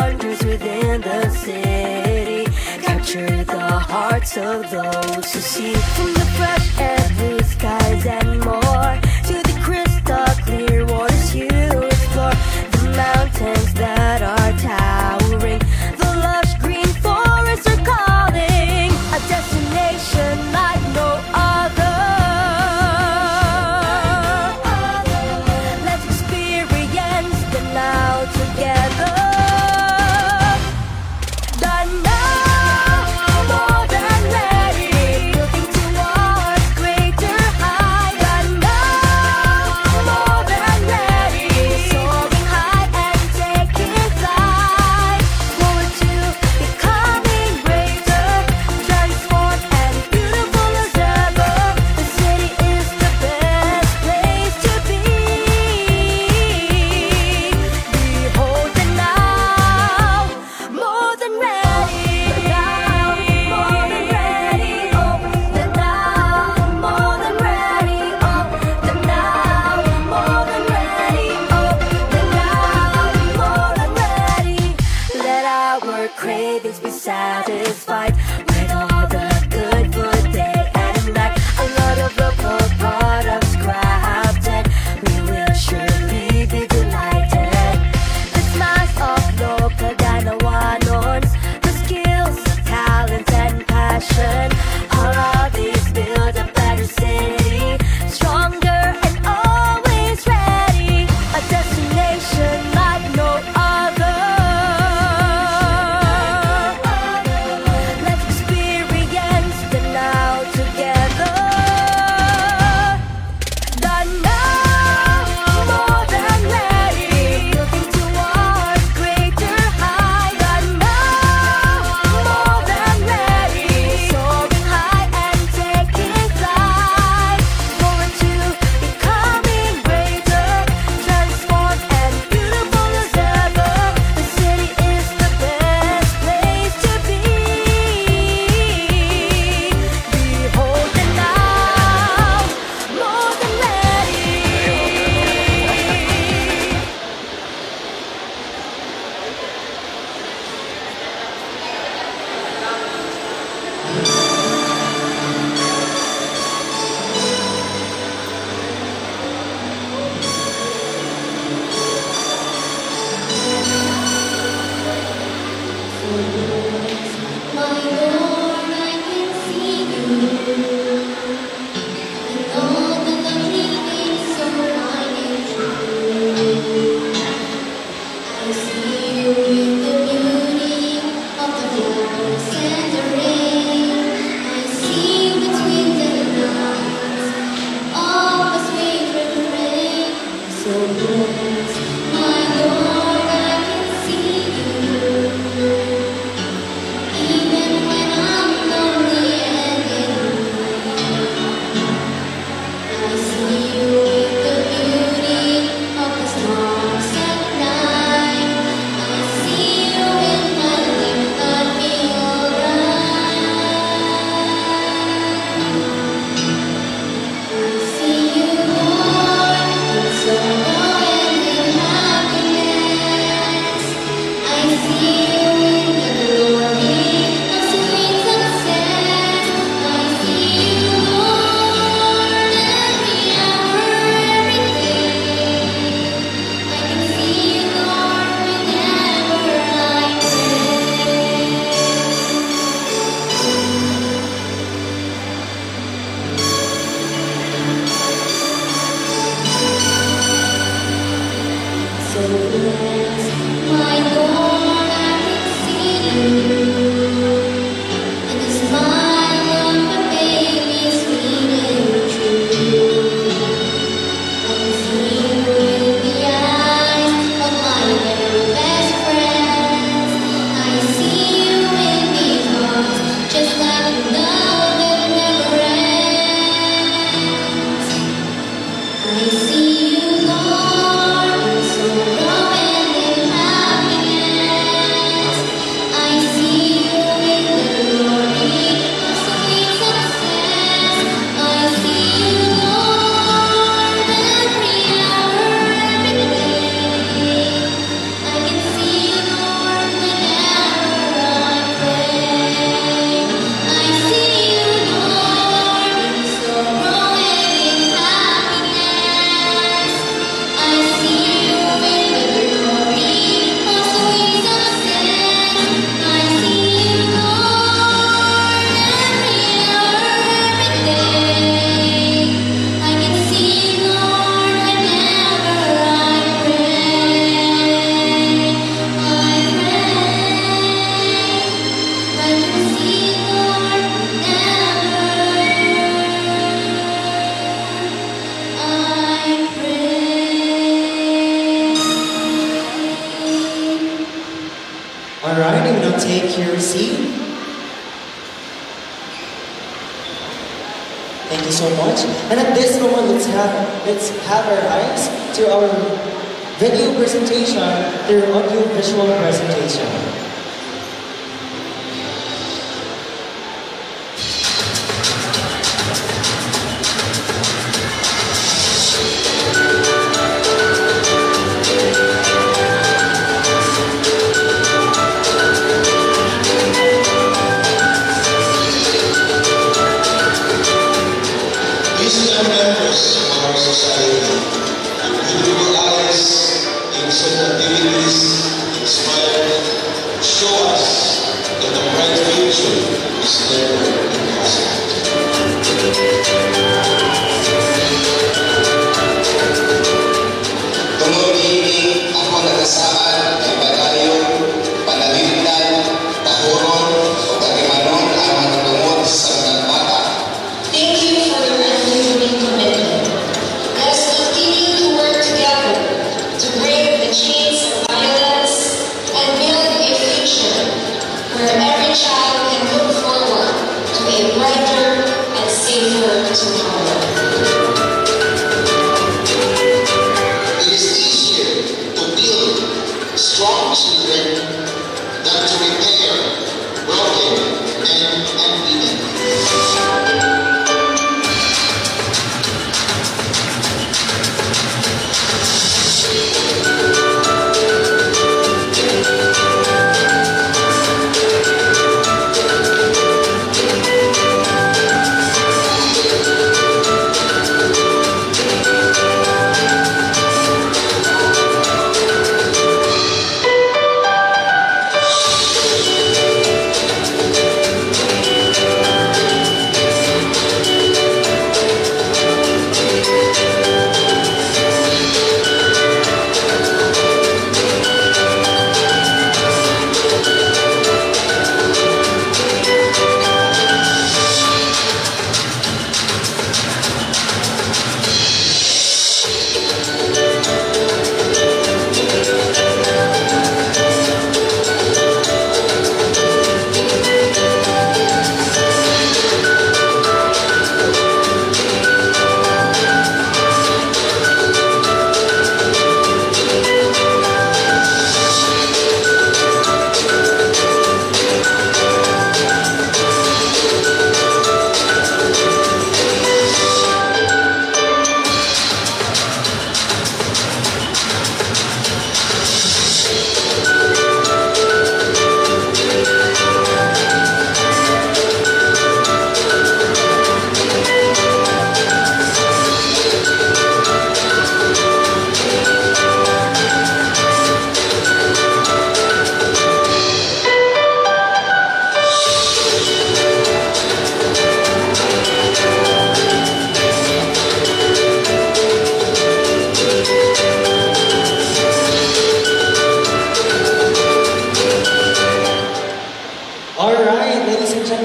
wonders within the city. Capture the hearts of those who see. From the fresh air, blue skies and more, to the crystal clear waters you explore. The mountains that are towering, the lush green forests are calling. A destination like no other. Let's experience the now together. The now, more than ready, looking towards great take your seat. Thank you so much. And at this moment, let's have our eyes to our video presentation, their audio-visual presentation.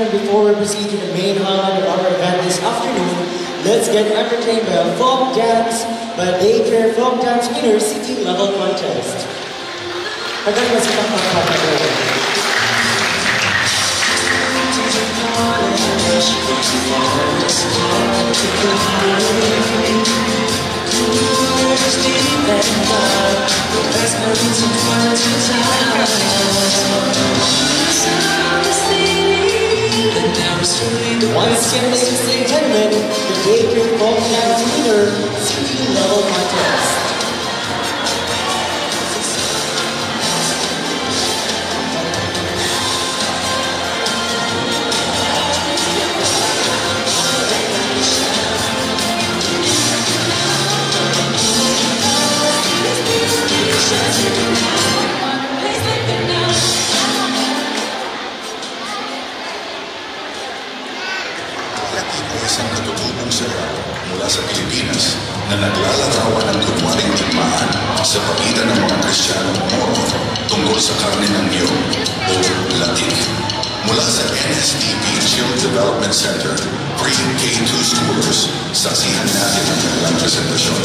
Before we proceed to the main highlight of our event this afternoon, let's get entertained by a folk dance by Daycare Folk Dance Winner City Level Contest. Once again, ladies and gentlemen, the Daycare Folk Dance Winner City Level Contest. Isang katutubong sila mula sa Pilipinas na naglalarawan ng kunwaring digmaan sa pagitan ng mga Kristiyanong Moro tungkol sa karne ng niyog o latik. Mula sa NSDP Child Development Center, pre-K2 schoolers, saksihan natin ang kanilang presentasyon.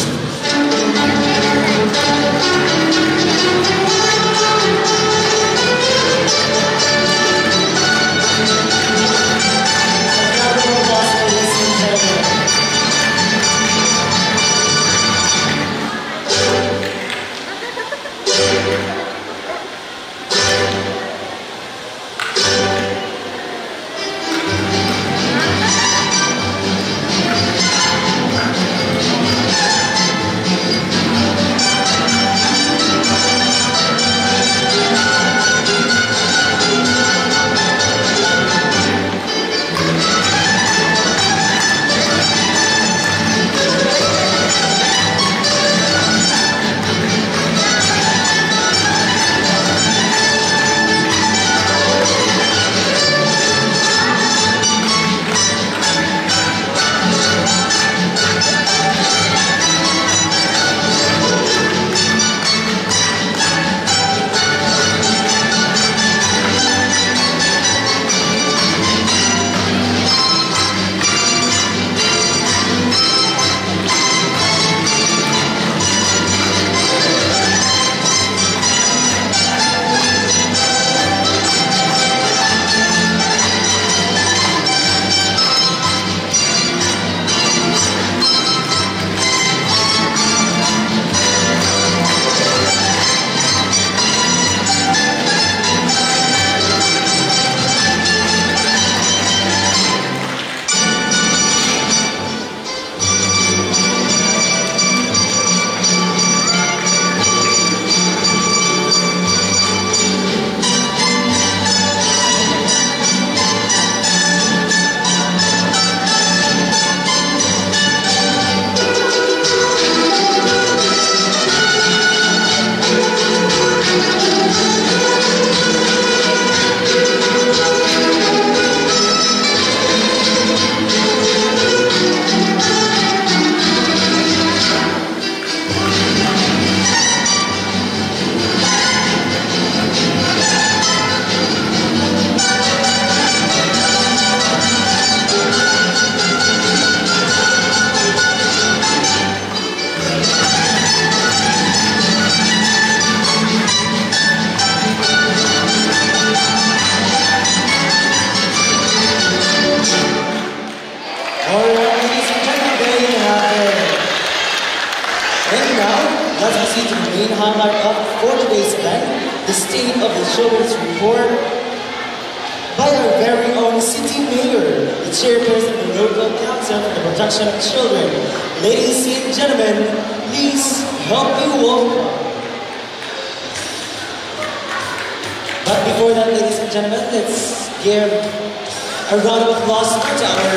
proceed to the main highlight for today's event, the State of the Children's Report by our very own City Mayor, the Chairperson of the Local Council for the Protection of Children. Ladies and gentlemen, please help me welcome. But before that, ladies and gentlemen, let's give a round of applause to our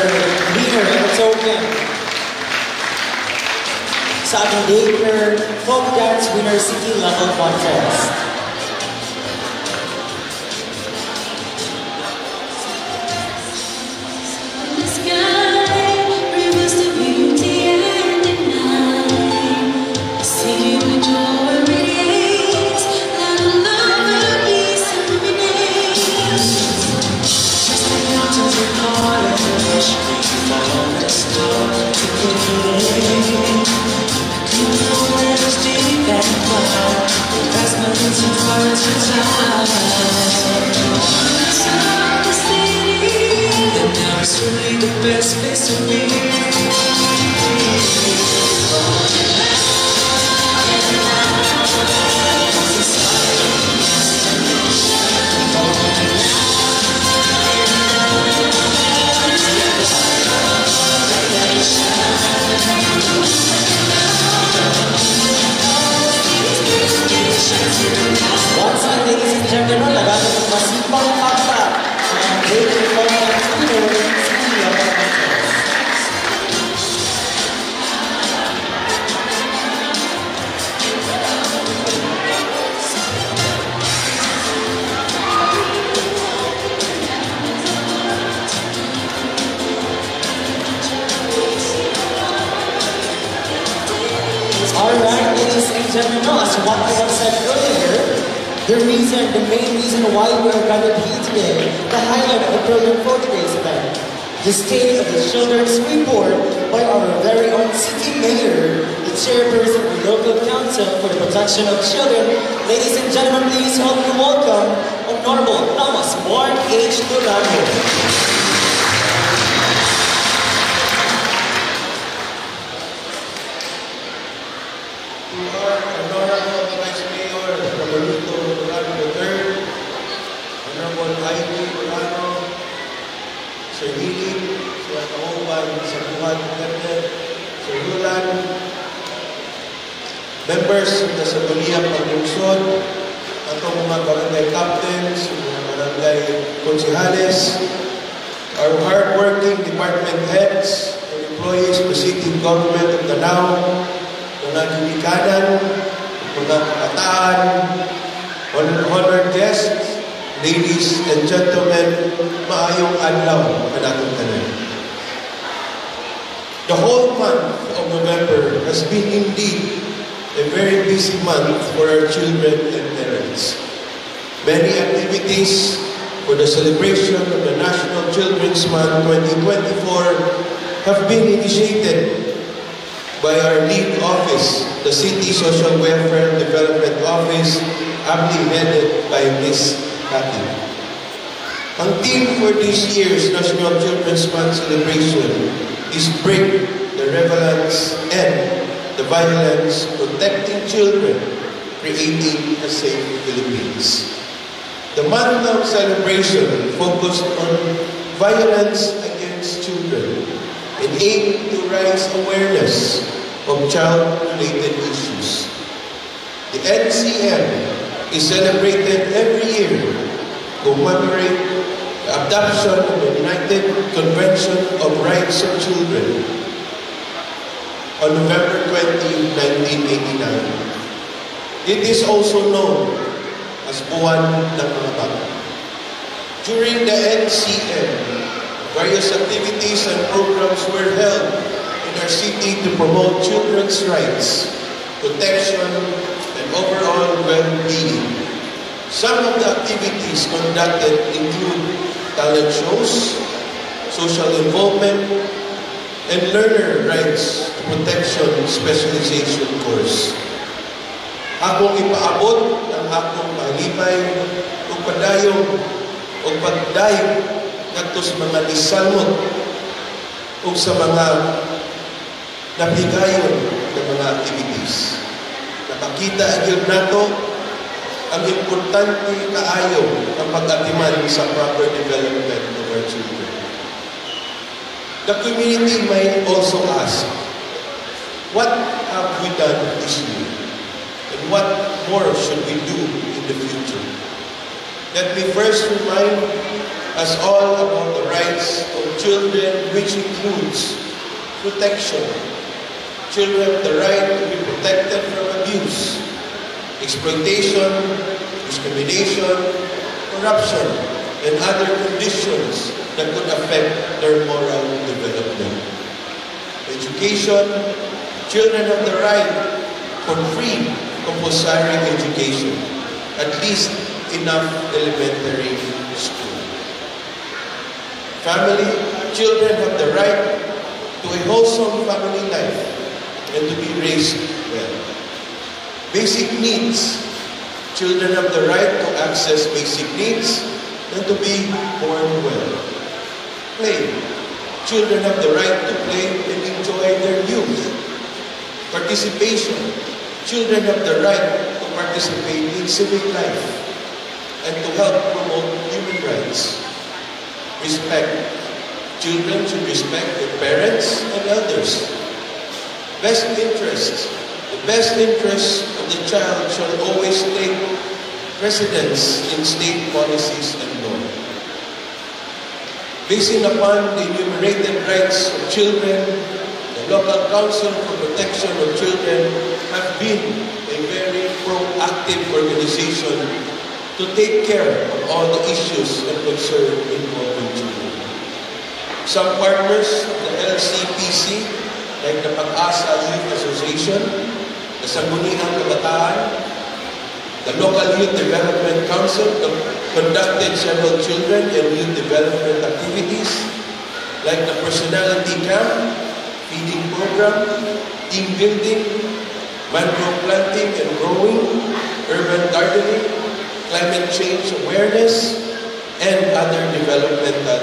leader of the token. Sa ating Daycare Folk Dance Winner City Level Contest. It's really the best place to be. Once again, ladies and gentlemen, nagano ng masipang fakta sa mga Daycare Folk Dance Winner City Level Contest. Alright, ladies and gentlemen, as what I have said earlier, the main reason why we are gathered here today, the highlight of the program for today's event, the State of the Children's Report by our very own City Mayor, the Chairperson of the Local Council for the Protection of Children. Ladies and gentlemen, please help me welcome Honorable Thomas Mark H. Durano. Honorable Vice Mayor Roberto Durano III, Honorable Ivy Durano, Sir Hilig, Sir Kauban, Sir Juan Gerde, Sir Yulan, members ng Sangguniang Paglunsod, atong mga barangay captains, mga barangay konsihales, our hard-working department heads and employees proceeding government of Danao, mga ginikanan, mga kabataan, honored guests, ladies and gentlemen, maayong adlaw ang atong tanan. The whole month of November has been indeed a very busy month for our children and parents. Many activities for the celebration of the National Children's Month 2024 have been initiated by our lead office, the City Social Welfare Development Office, aptly headed by Ms. Cathy. Ang theme for this year's National Children's Month celebration is Break the Relevance and the Violence, Protecting Children, Creating a Safe Philippines. The month-long celebration focused on violence against children and aim to raise awareness of child-related issues. The NCM is celebrated every year to commemorate the adoption of the United Convention of Rights of Children on November 20, 1989. It is also known as Buwan ng Mga Bata. During the NCM, various activities and programs were held in our city to promote children's rights, protection, and overall well-being. Some of the activities conducted include talent shows, social involvement, and learner rights protection specialization course. Akong ipaabot ang akong malipay o padayong o pagdayo ngadto sa mga nisalmot o sa mga napigayon ng mga activities. makita agil nato ang importante kaayo ang pag-atiman sa proper development of our children. The community might also ask, what have we done this year? And what more should we do in the future? Let me first remind us all about the rights of children, which includes protection. Children have the right to be protected from abuse, exploitation, discrimination, corruption, and other conditions that could affect their moral development. Education, children have the right for free compulsory education, at least enough elementary school. Family, children have the right to a wholesome family life and to be raised well. Basic needs, children have the right to access basic needs and to be born well. Play, children have the right to play and enjoy their youth. Participation, children have the right to participate in civic life and to help promote human rights. Respect, children should respect their parents and elders. Best interests, the best interests of the child shall always take precedence in state policies and law. Basing upon the enumerated rights of children, the Local Council for Protection of Children have been a very proactive organization to take care of all the issues and concerns involving children. Some partners of the LCPC, like the Pag-asa Youth Association, the Sangguniang Kabataan, the Local Youth Development Council conducted several children and youth development activities, like the Personality Camp, Feeding Program, Team Building, Mangrove Planting and Growing, Urban Gardening, Climate Change Awareness, and other developmental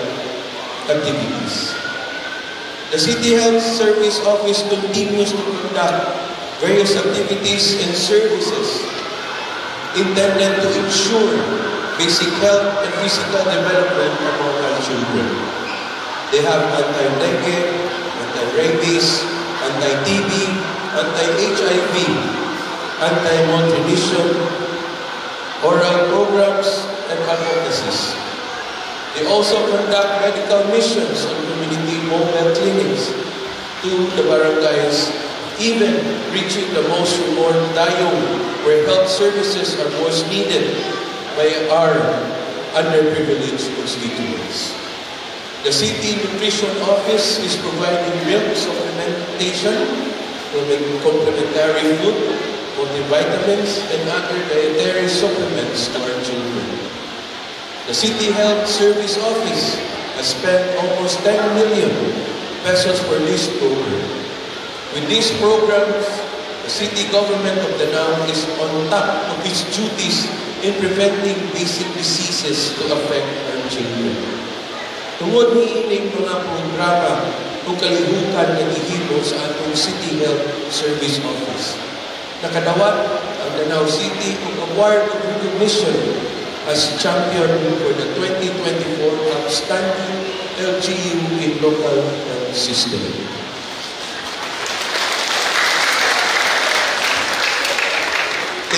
activities. The City Health Service Office continues to conduct various activities and services intended to ensure basic health and physical development among our children. They have anti-dengue, anti-rabies, anti-TB, anti-HIV, anti-malnutrition, oral programs, and advocacies. They also conduct medical missions and community mobile clinics to the barangays, even reaching the most remote dayong where health services are most needed by our underprivileged constituents. The City Nutrition Office is providing milk supplementation, complementary food, multivitamins, and other dietary supplements to our children. The City Health Service Office has spent almost 10 million pesos for this program. With these programs, the city government of Danao is on top of its duties in preventing basic diseases to affect our children. Tungod niining mga programa o kalihukan na ihimo sa atong City Health Service Office. Nakadawat ang Danao City kung award of recognition as champion for the 2024 Outstanding LGU in Local Health System.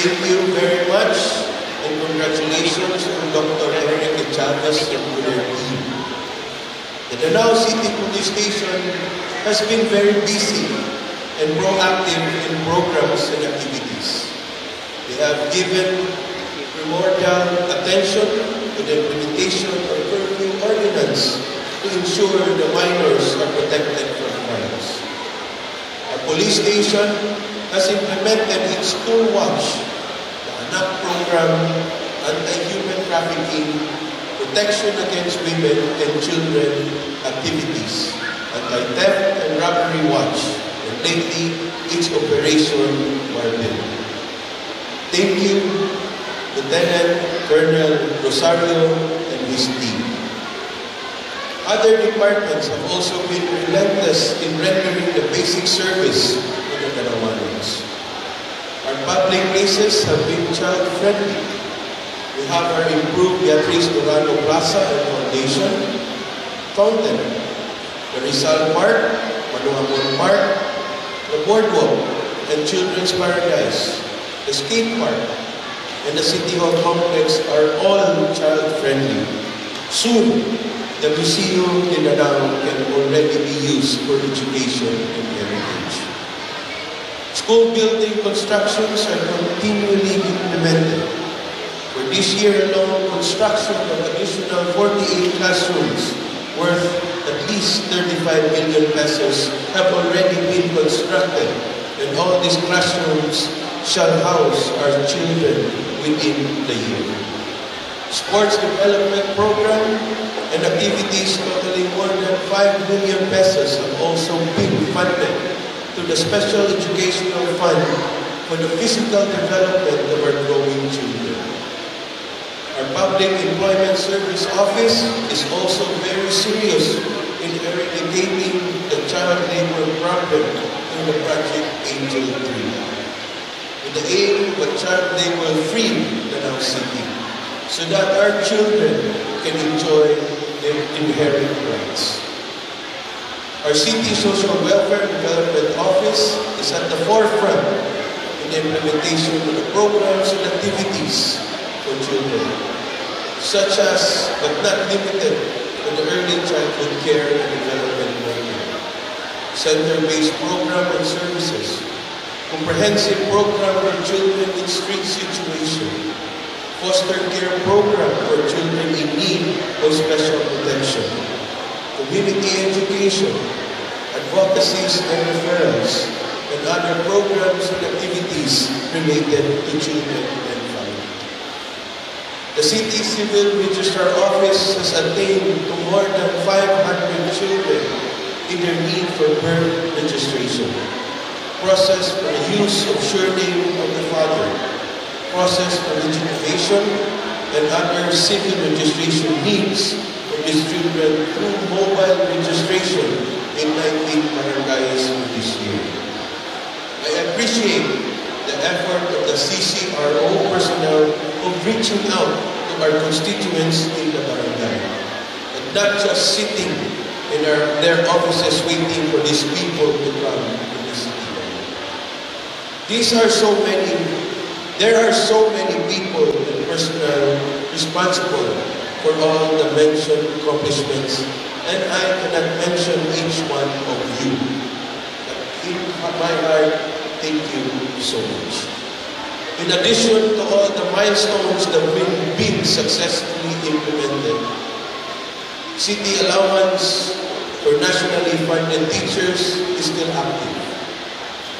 Thank you very much and congratulations to Dr. Enrique Chavez and to their team. The Danao City Police Station has been very busy and proactive in programs and activities. They have given primordial attention to the implementation of curfew ordinance to ensure the minors are protected from crimes. Our police station has implemented its School Watch, the ANAP program, anti-human trafficking, protection against women and children activities, anti-theft and robbery watch, and lately its Operation Marble. Thank you, Lieutenant Colonel Rosario and his team. Other departments have also been relentless in rendering the basic service to the Danaoanos. Our Our public places have been child-friendly. We have our improved Beatriz Durano Plaza and Foundation, Fountain, the Rizal Park, Manuamon Park, the Boardwalk and Children's Paradise, the skate park, and the City Hall complex are all child-friendly. Soon, the Museum in Danang can already be used for education and heritage. School building constructions are continually implemented. For this year alone, construction of additional 48 classrooms worth at least 35 million pesos have already been constructed, and all these classrooms shall house our children within the year. Sports development program and activities totaling more than 5 million pesos have also been funded to the Special Educational Fund for the physical development of our growing children. Our Public Employment Service Office is also very serious in eradicating the child labor problem through the Project Angel 3, with the aim of a child labor-free Danang City, so that our children can enjoy their inherent rights. Our City Social Welfare Development Office is at the forefront in the implementation of the programs and activities for children, such as, but not limited to, the Early Childhood Care and Development Program, Center-Based Program and Services, Comprehensive Program for Children in Street Situation, Foster Care Program for children in need of special protection, Community Education, Advocacies and Referrals, and other programs and activities related to children and family. The City Civil Registrar Office has attained to more than 500 children in their need for birth registration, process for the use of surname of the father, process for legitimation, and other civil registration needs for these children through mobile registration in 19 barangays this year. I appreciate the effort of the CCRO personnel of reaching out to our constituents in the barangay, and not just sitting in their offices waiting for these people to come to this city. There are so many people and personnel responsible for all the mentioned accomplishments, and I cannot mention each one of you. But in my heart, thank you so much. In addition to all the milestones that have been successfully implemented, city allowance for nationally funded teachers is still active.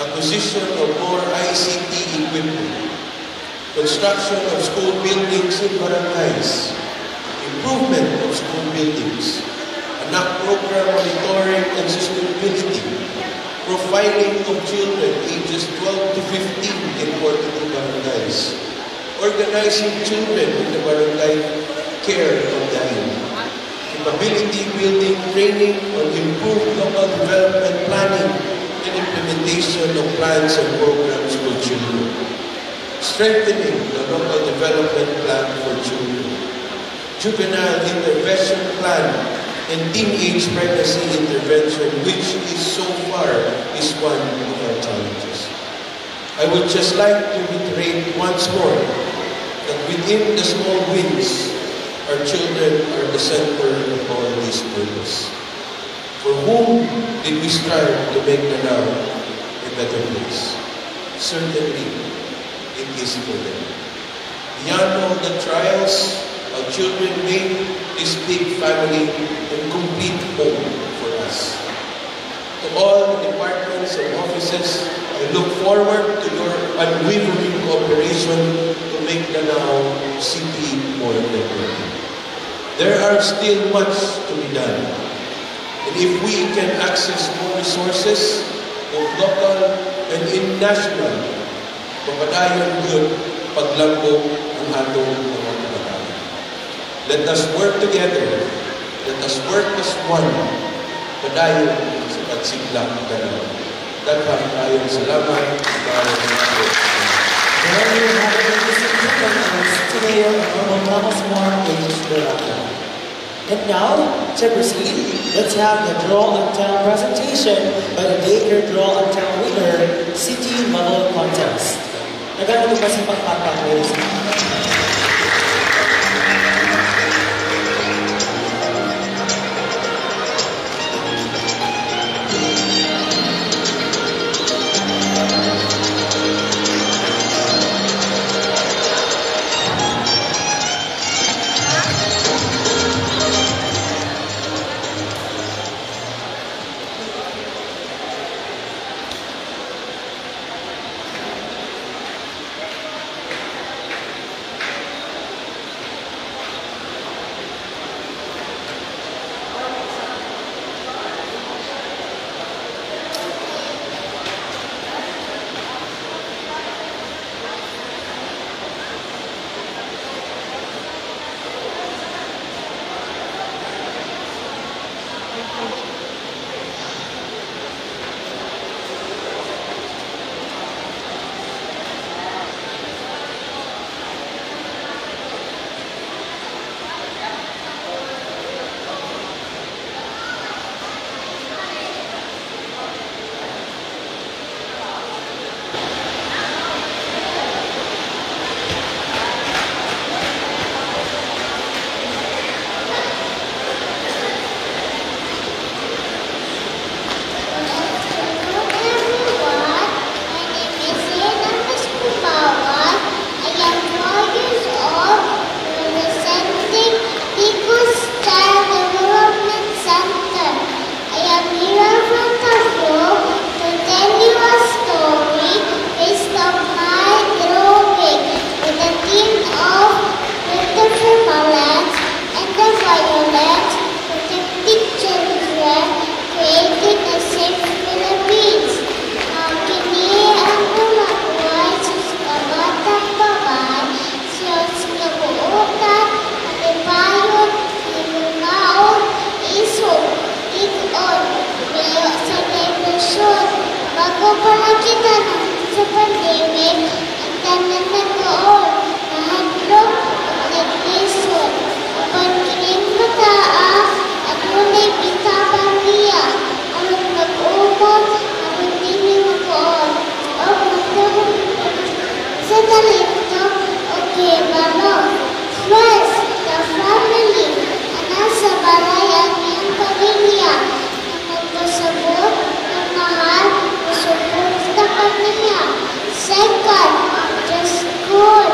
Acquisition of more ICT equipment, construction of school buildings in barangays, improvement of school buildings, anak program monitoring and sustainability, profiling of children ages 12 to 15 in 42 barangays, organizing children in the barangay care of dying, capability building training on improved local development planning and implementation of plans and programs for children, strengthening the local development plan for children, juvenile intervention plan, and teenage pregnancy intervention, which is so far is one of our challenges. I would just like to reiterate once more that within the small wins, our children are the center of all these purpose. For whom did we strive to make Danang a better place? Certainly, it is for them. Beyond all the trials, our children made this big family a complete home for us. To all the departments and offices, I look forward to your unwavering cooperation to make Danang City more developed. There are still much to be done. And if we can access more resources, both local and international, mapadayon yun paglambong ang atong mga kabataan. Let us work together. Let us work as one. Padayon sa pagsiglang Danang. Daghang kayong salamat. There you have it, ladies and gentlemen, today ang Ramos More Age Dorado. And now, to proceed, let's have the Draw and Tell presentation by the Daycare Draw and Tell winner, City Level Contest. Nagano pa si Pagpapak, ladies and gentlemen. Second, just school.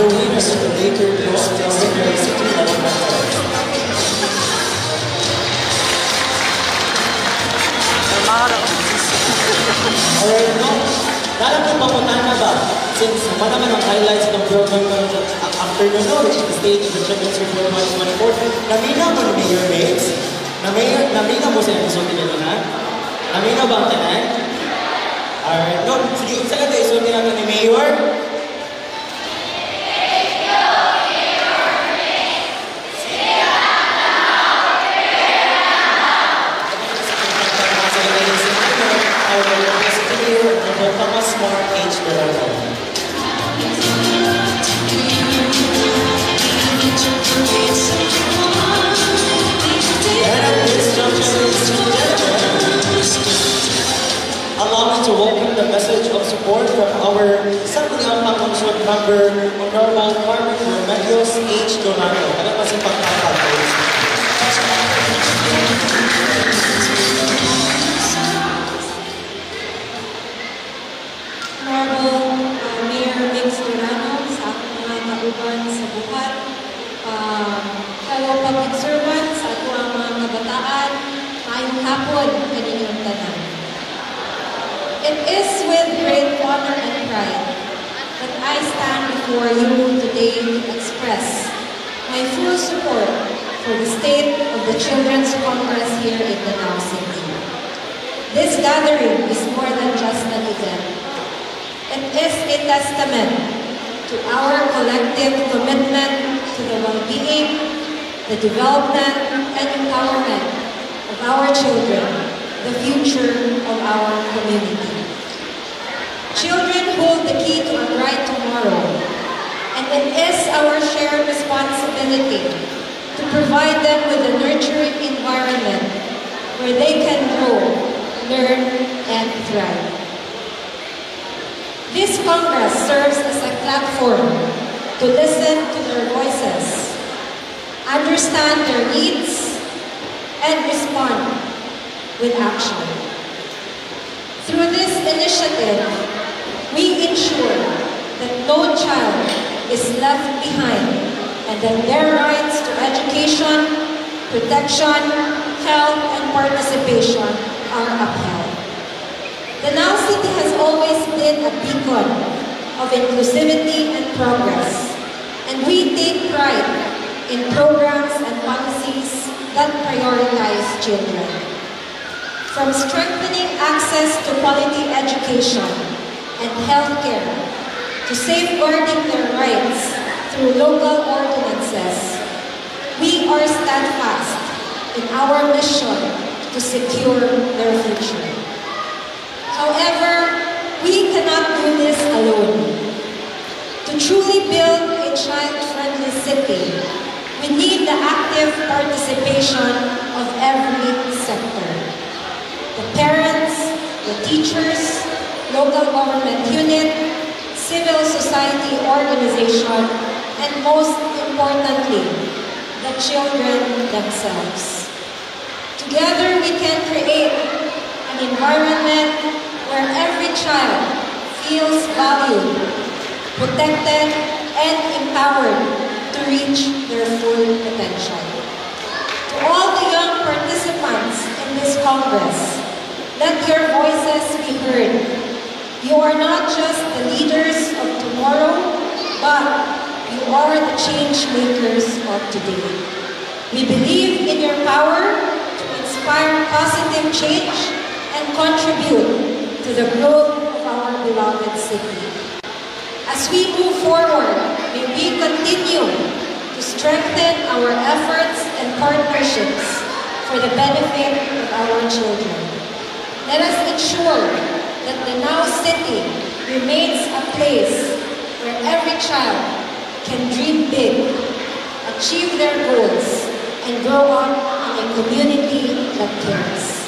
the winners of the Laker Bros University level contest. Alright, no? Dalam kong papuntahan na ba? Since naman naman ang highlights ng program ko afternoon, no, which is the stage of the Children's Report 2024, namina mo ni Mayor Mates? Namina mo sa episode nila na? Namina ba ang tanan? Alright, no? Sige, isa lang tayo isulti natin ni Mayor. Thomas Mark H. Dorado. And at this juncture, ladies and gentlemen, allow me to welcome the message of support from our Sangguniang Pangungsod member, Honorable Carmen Remedios H. Dorado. Ano pa si pagkakal? Mayor Mix Durano, sa aking mga kauban sa buhat, fellow public servants, sa aking mga kabataan, maayong hapon kaninyong tanan. It is with great honor and pride that I stand before you today to express my full support for the state of the Children's Congress here in Danao City. This gathering is more than just an event. It is a testament to our collective commitment to the well-being, the development, and empowerment of our children, the future of our community. Children hold the key to a bright tomorrow, and it is our shared responsibility to provide them with a nurturing environment where they can grow, learn, and thrive. This Congress serves as a platform to listen to their voices, understand their needs, and respond with action. Through this initiative, we ensure that no child is left behind and that their rights to education, protection, health, and participation are upheld. Danao City has always been a beacon of inclusivity and progress, and we take pride in programs and policies that prioritize children. From strengthening access to quality education and healthcare, to safeguarding their rights through local ordinances, we are steadfast in our mission to secure their future. However, we cannot do this alone. To truly build a child-friendly city, we need the active participation of every sector. The parents, the teachers, local government unit, civil society organization, and most importantly, the children themselves. Together, we can create an environment where every child feels valued, protected, and empowered to reach their full potential. To all the young participants in this Congress, let your voices be heard. You are not just the leaders of tomorrow, but you are the change makers of today. We believe in your power to inspire positive change and contribute to the growth of our beloved city. As we move forward, may we continue to strengthen our efforts and partnerships for the benefit of our children. Let us ensure that Danao City remains a place where every child can dream big, achieve their goals, and grow up in a community that cares.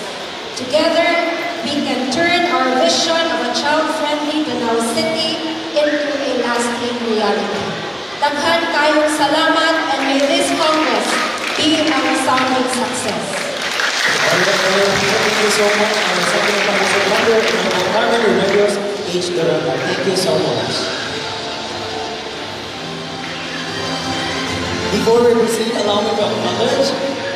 Together, we can turn our vision of a child-friendly Danao City into a lasting reality. Daghan kayong salamat, and may this Congress be a resounding success. Thank you so much. Second Congress member, Carmen Remedios H. Dorado. Thank you so much. Before we proceed, allow me to acknowledge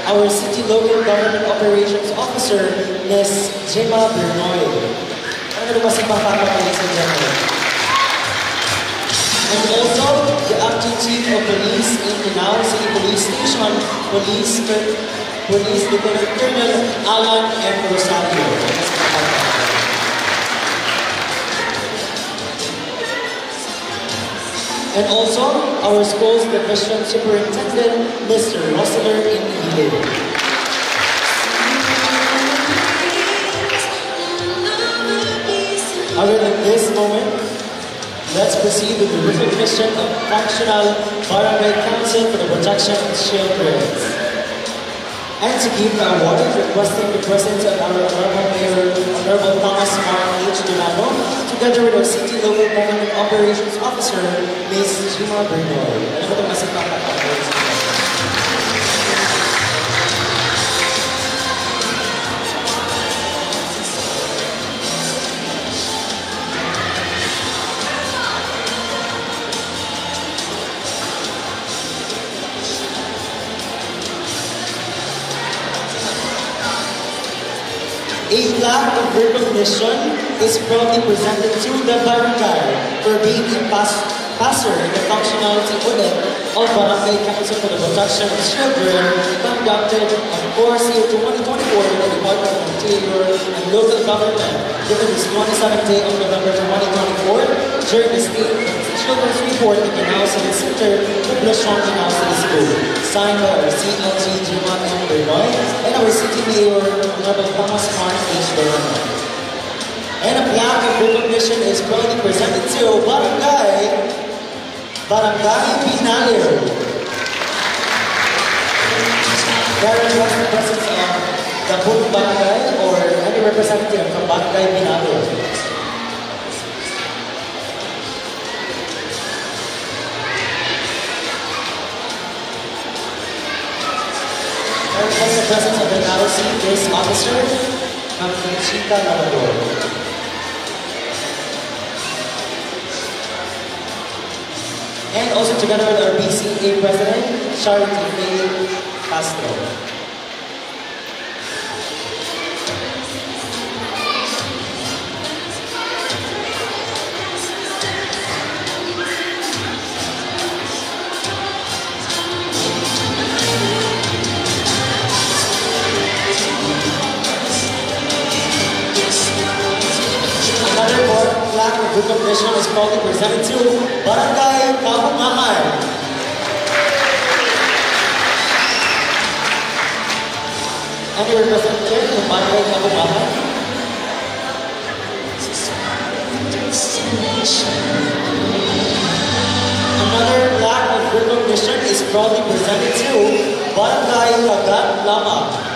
our City Local Government Operations Officer, Ms. Gemma Bernoy. Ano ba si Papa, ladies and gentlemen? And also, the Acting Chief of Police in Canal City Police Station, Police Lieutenant Colonel Alan M. Rosario. And also, our school's division superintendent, Mr. Rossler Inhile. Other than this moment, let's proceed with the recognition of functional Barangay Council for the Protection of Children. And to give the award, requesting the presence of our Honorable Mayor, Honorable Thomas Mark H. Donado, together with our City Local Government Operations Officer, Ms. Gemma Bernoy. Alam mo itong masipag na pag-awas. A plaque of recognition is proudly presented to the barangay for being a passer in the functionality audit of Barangay Council for the Protection of Children conducted on course year 2024 by the Department of Interior and Local Government given this 27th day of November 2024 during the State Children's Report at Canal City Center of Blushong Canal City School, signed by our CLG Gemma M. Bernoy and our City Mayor, Honorable Thomas Mark H. Donado. And a plaque of recognition is proudly presented to Barangay Binalero. There is the presence of the Buong Barangay or any representative from Barangay Binalero. There is the presence of the ROC Case Officer, Ma'am Conchita Labrador. And also together with our BCA President, Charity Faye Castro. Recognition is proudly presented to Barangay Kabungahan. Any representative from Barangay Kabungahan? Another plaque of recognition is proudly presented to Barangay Kagat Lama.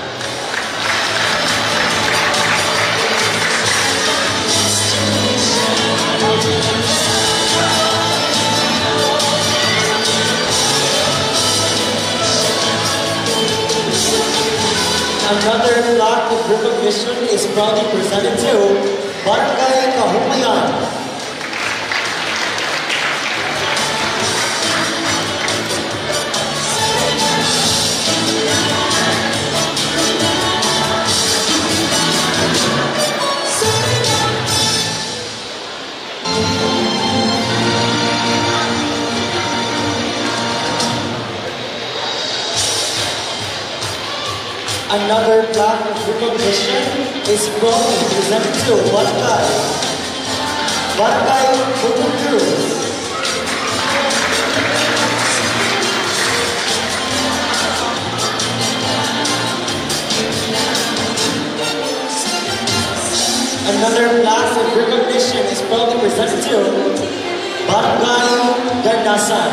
Another plaque of recognition is proudly presented to Barangay Kahumayan. Another plaque of recognition is proudly presented to Barangay Butungkuru. Another plaque of recognition is proudly presented to Barangay Gandasan.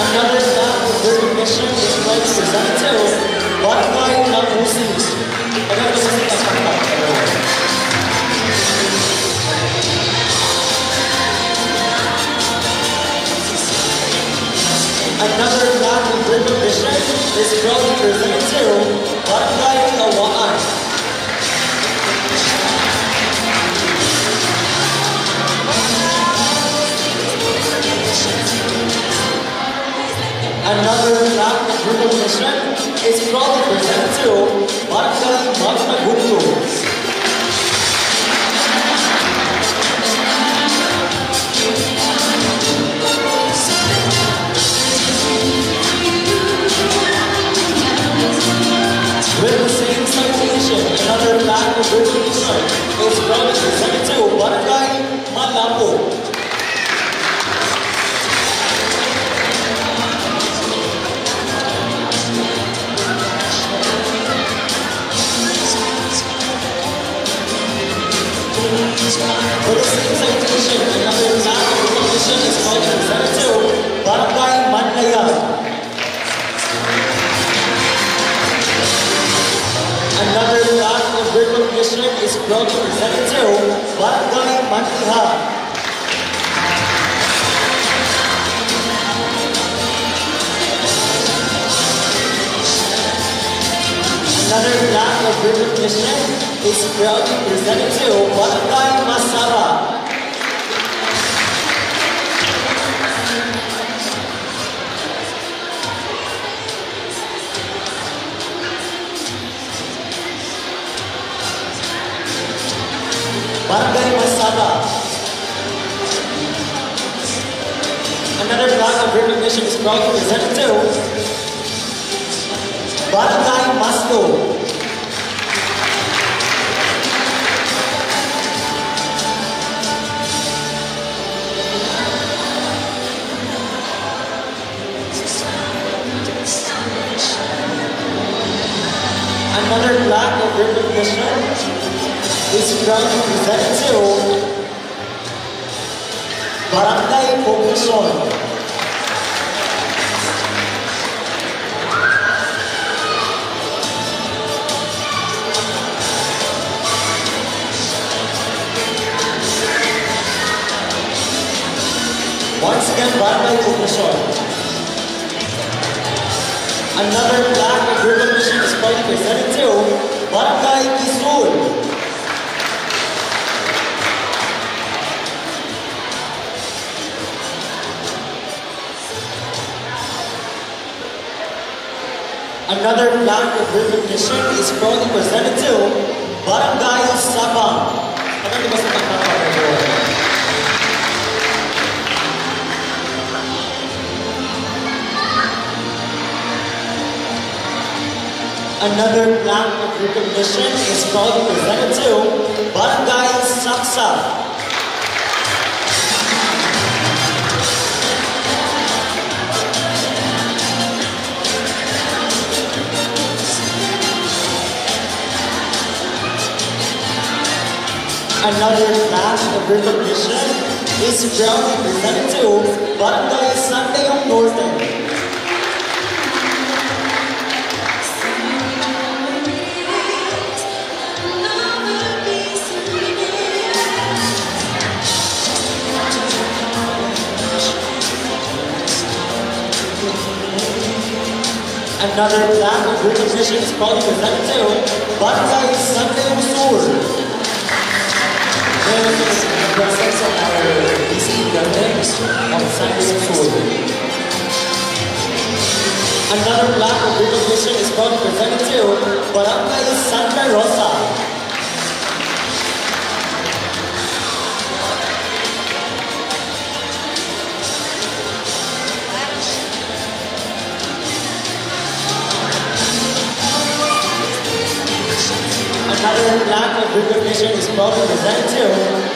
Another plaque of recognition is proudly presented to Barangay Lambusi. proudly presented to Barangay Awaan. Another flag of Group Mission is proudly presented to Barangay Magnagundo. With the same citation, another flag of Group Mission is proudly presented to Barangay Malapo. For the same citation, another flag of recognition is proudly presented to Barangay Manlayag. Another flag of recognition is proudly presented to Barangay Mantiha. Another flag of recognition is proudly presented to Barangay Masaba. Barangay Masaba. Another flag of recognition is proudly presented to Barangay Masdo. Another flag of recognition is proudly presented to Barangay Poblacion. Once again, Barangay Poblacion. Another flag of recognition is proudly presented to Barangay Quezon. Another flag of recognition is proudly presented to Barangay Sabang. Ano di ba sa pagkakataon? Another flag of recognition is proudly presented to Barangay Saksa. Another flag of recognition is proudly presented to Barangay Santayong Norte. Another flag of recognition is proudly presented to Barangay Santayong Sur. The presence of our BC government of Santayong Sur. Another flag of recognition is proudly presented to Barangay Santa Rosa. Another flag of recognition is proudly presented to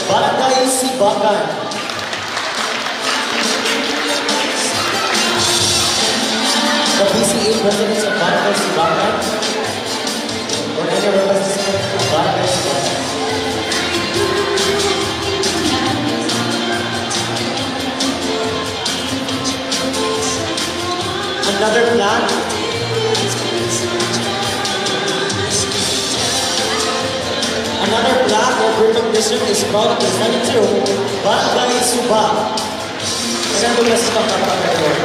Barangay Sibakan. The BCA presidents of Barangay Sibakan or any representative of Barangay Sibakan. Another flag Another flag of recognition is proudly presented to Barangay Suba. Saan ba sa pagkakataon?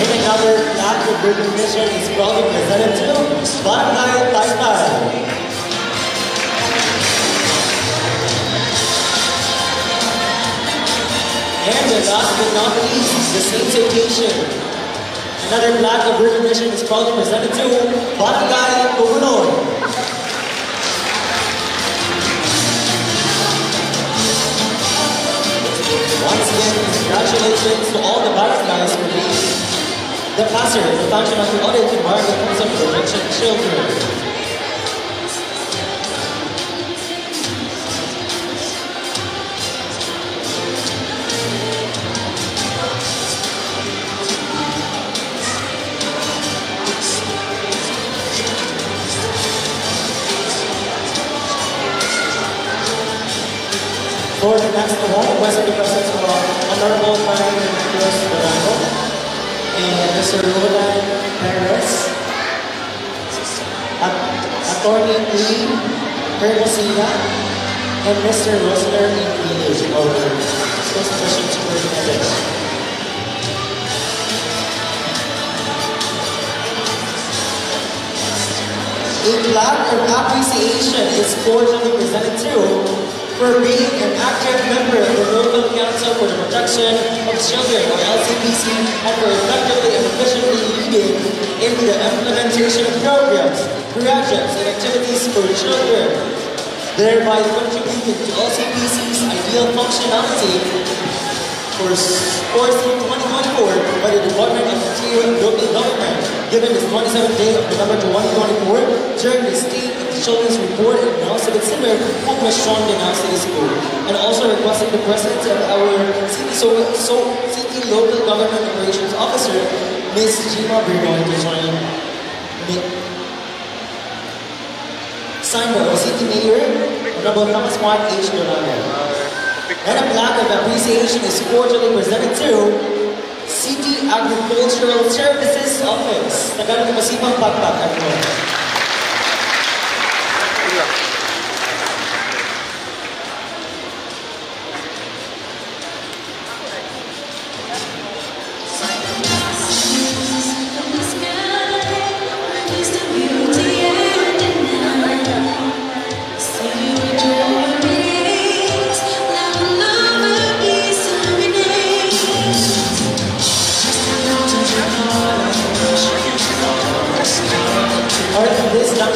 And another plaque of recognition is proudly presented to Barangay Taytay. And last but not least, the same citation. Another plaque of recognition is proudly presented to Barangay Tugunon. Once again, congratulations to all the barangays for being the passer, the function of the audit to Barangay Council for Protection of Children. For the next one, requesting the presence of Honorable Prime Minister Durango and Mr. Roland Perez, Attorney Lee Hermosilla, and Mr. Rosler English, our Special Superintendent. A plaque of appreciation is cordially presented to for being an active member of the Local Council for the Protection of Children, or LCPC, and for effectively and efficiently leading in the implementation of programs, projects, and activities for children, thereby contributing to LCPC's ideal functionality for Sports 2024 by the Department of Interior and Local Government, given this 27th day of November 2024 during the State of the Children's Report and announcement similar to Mission Denao City School, and also requesting the presence of our City Local Government Operations Officer, Ms. Gima Bernoy, to join me. Signed by our City Mayor, Honorable Thomas Mark H. Durango. And a plaque of appreciation is cordially presented to City Agricultural Services Office. Tagalog na masipang pagpag, everyone.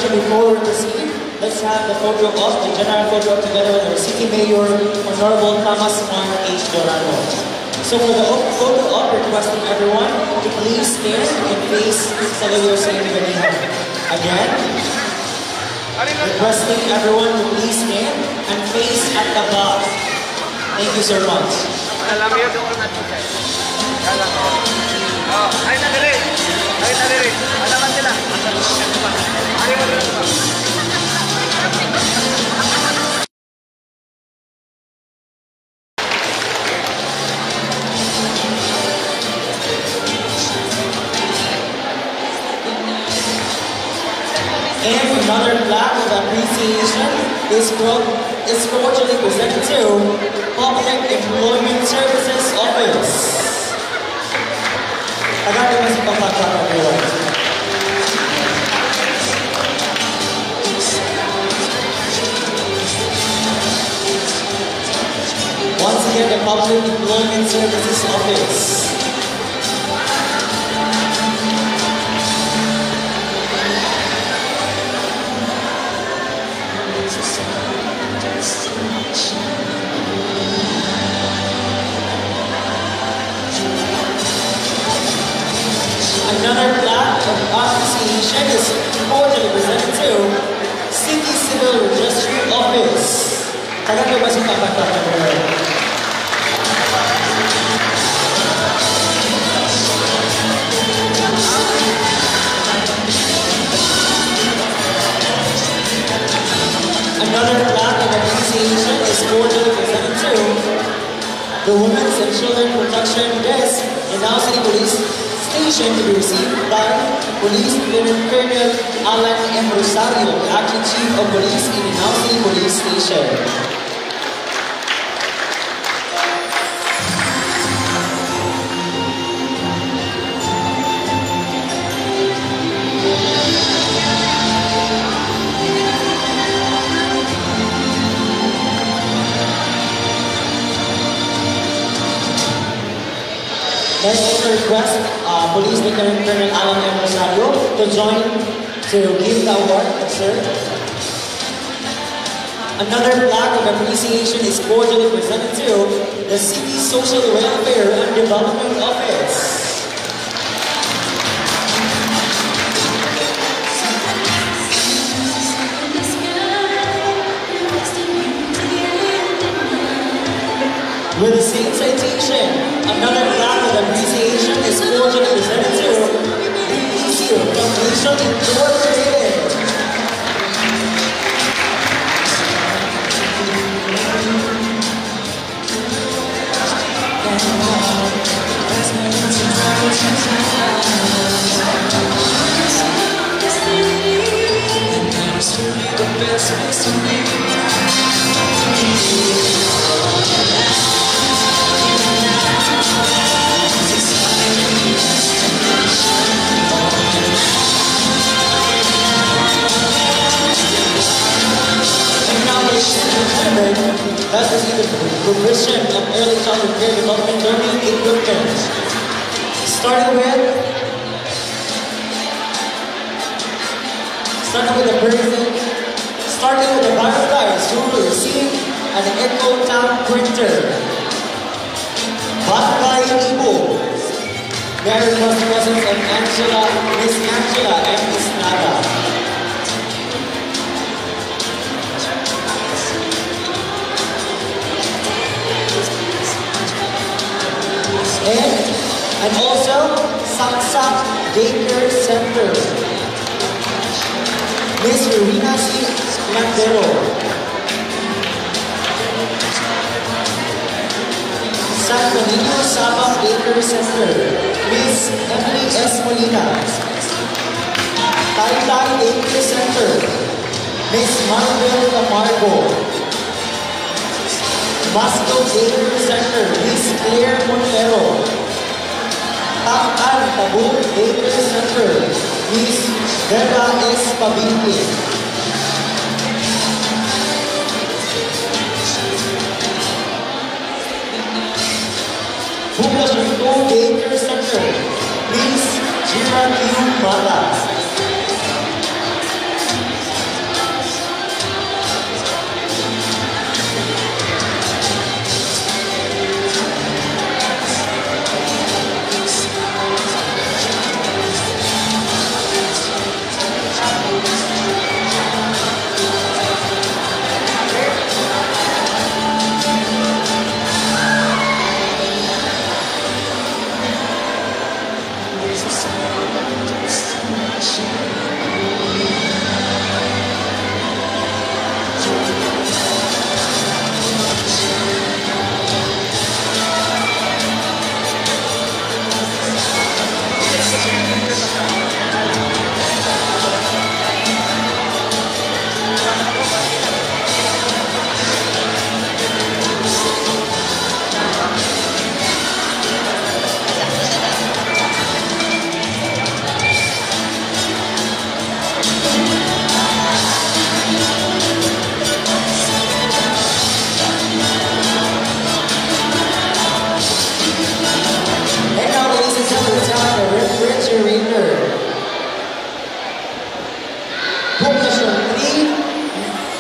Before we proceed, let's have the photo op, the general photo op together with our City Mayor, Honorable Thomas Mark H. Durango. So for the photo op, requesting everyone to please stand and face Saludyo sa Inibanihan. Again, requesting everyone to please stand and face at the back. Thank you so much. Ay, nadiri! Ay, nadiri! Alaman sila! Ay, nadiri! And another plaque of appreciation is cordially presented to Public Employment Services Office. Agad masih pagpapakak everyone. Once again, the Public Employment Services Office. Another plaque of appreciation is cordially presented to City Civil Registry Office. Tagalog ba si Another plaque of appreciation is cordially presented to the Women's and Children Protection Desk in Now City Police Station, to be received by Police Lieutenant Colonel Alan M. Rosario, the Acting Chief of Police in Now City Police Station. request Police Lieutenant Colonel Alan M. Rosario to join to give the award, sir. Another plaque of appreciation is cordially presented to the City Social Welfare and Development Office. With the same citation, another plaque of appreciation is cordially presented to the ECU Foundation Incorporated. That is the provision of early childhood care development learning equipment. Starting with the firefighters who will receive an EcoTab printer. Barangay Ibo. Merry Christmas of Miss Angela and Miss Nada. And also Saksak Daycare Center. Miss Rina C. Landero. San Benito Sabah Daycare Center. Miss Emily S. Molina. Taytay Daycare Center. Miss Maribel Camargo. Masco Daycare Center. Miss Claire Montero. Takan Tabuk Daycare Center. Miss Vera S. Pabinti. Buklas Rico Daycare Center. Miss Jiran Yu Mata.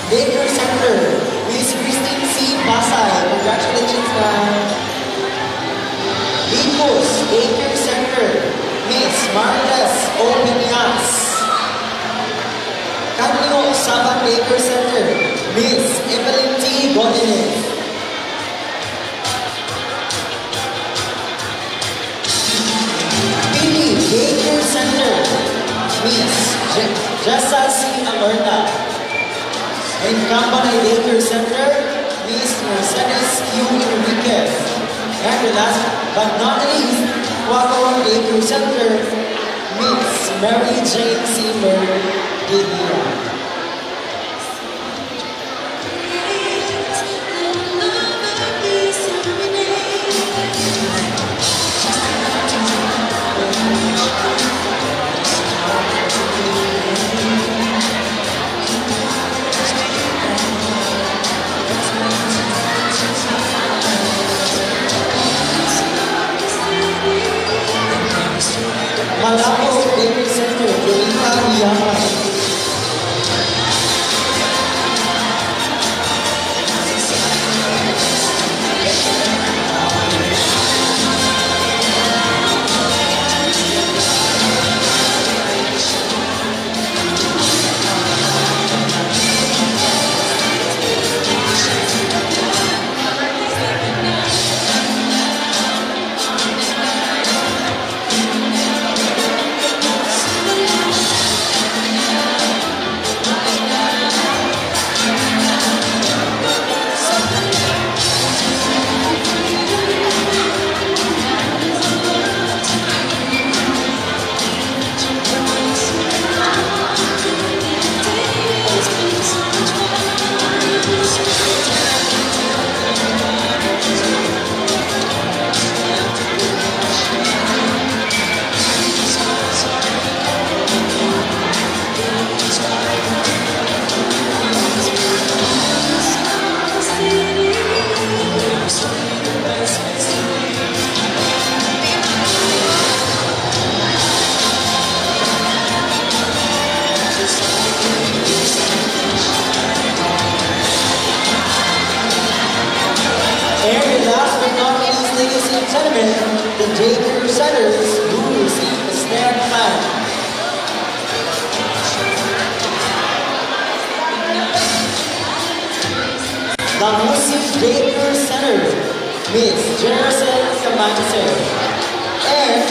Daycare Center, Miss Christine C. Pasay. Congratulations, ma'am. Licos Daycare Center, Miss Martes O. Piñas. Canyo Sabah Daycare Center, Miss Evelyn T. Godinez. Pili Daycare Center, Miss Jessa C. Alerta. In Campanay Daycare Center, Miss Mercedes Q. Enriquez. And last but not least, Quacoron Daycare Center, Miss Mary Jane Seymour Didia. gentlemen, the J.Crew Centers who receive the stand flag. The Music J.Crew Center, Miss Jerison Camacho. And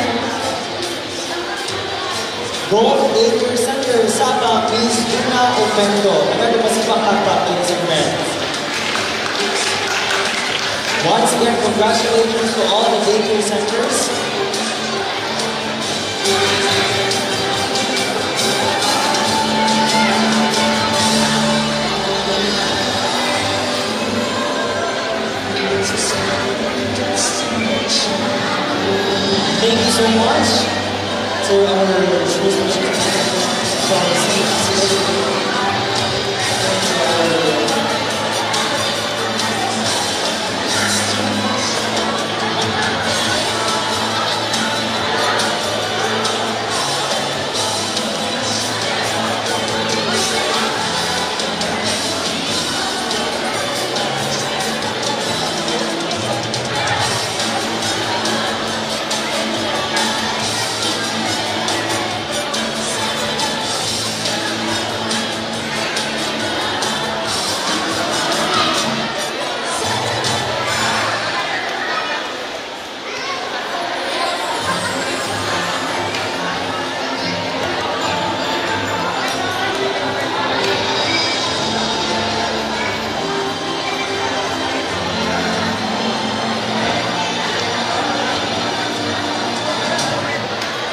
Gold J.Crew Center, Sapa, Miss Yuna Opendo. Another masipang kakta, ladies and friends. Once again, congratulations to all the J.Crew Centers. Thank you so much to our sportsmanship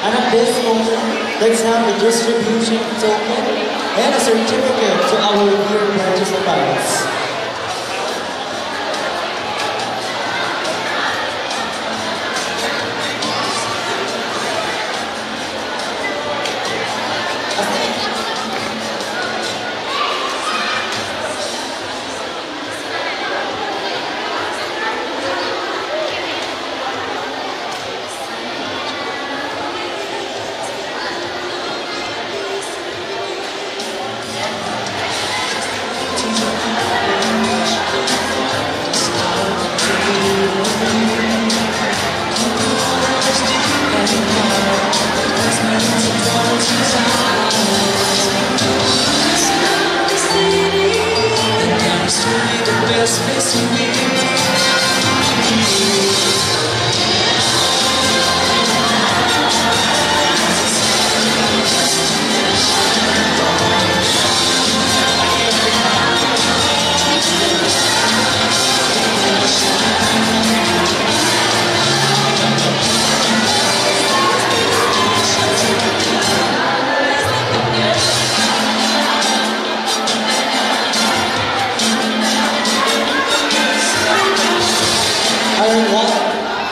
And at this moment, let's have the distribution token and a certificate to our dear participants.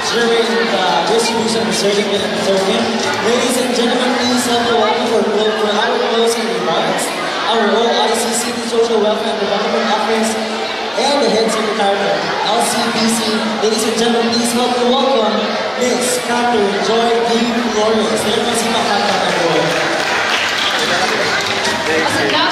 During the distribution of the certificate and the token, ladies and gentlemen, please help the welcome for our closing remarks, our OIC City Social Welfare and Development Office, and the Head Secretary of LCBC. Ladies and gentlemen, please help the welcome Miss Catherine Joy D. Flores. Thank you.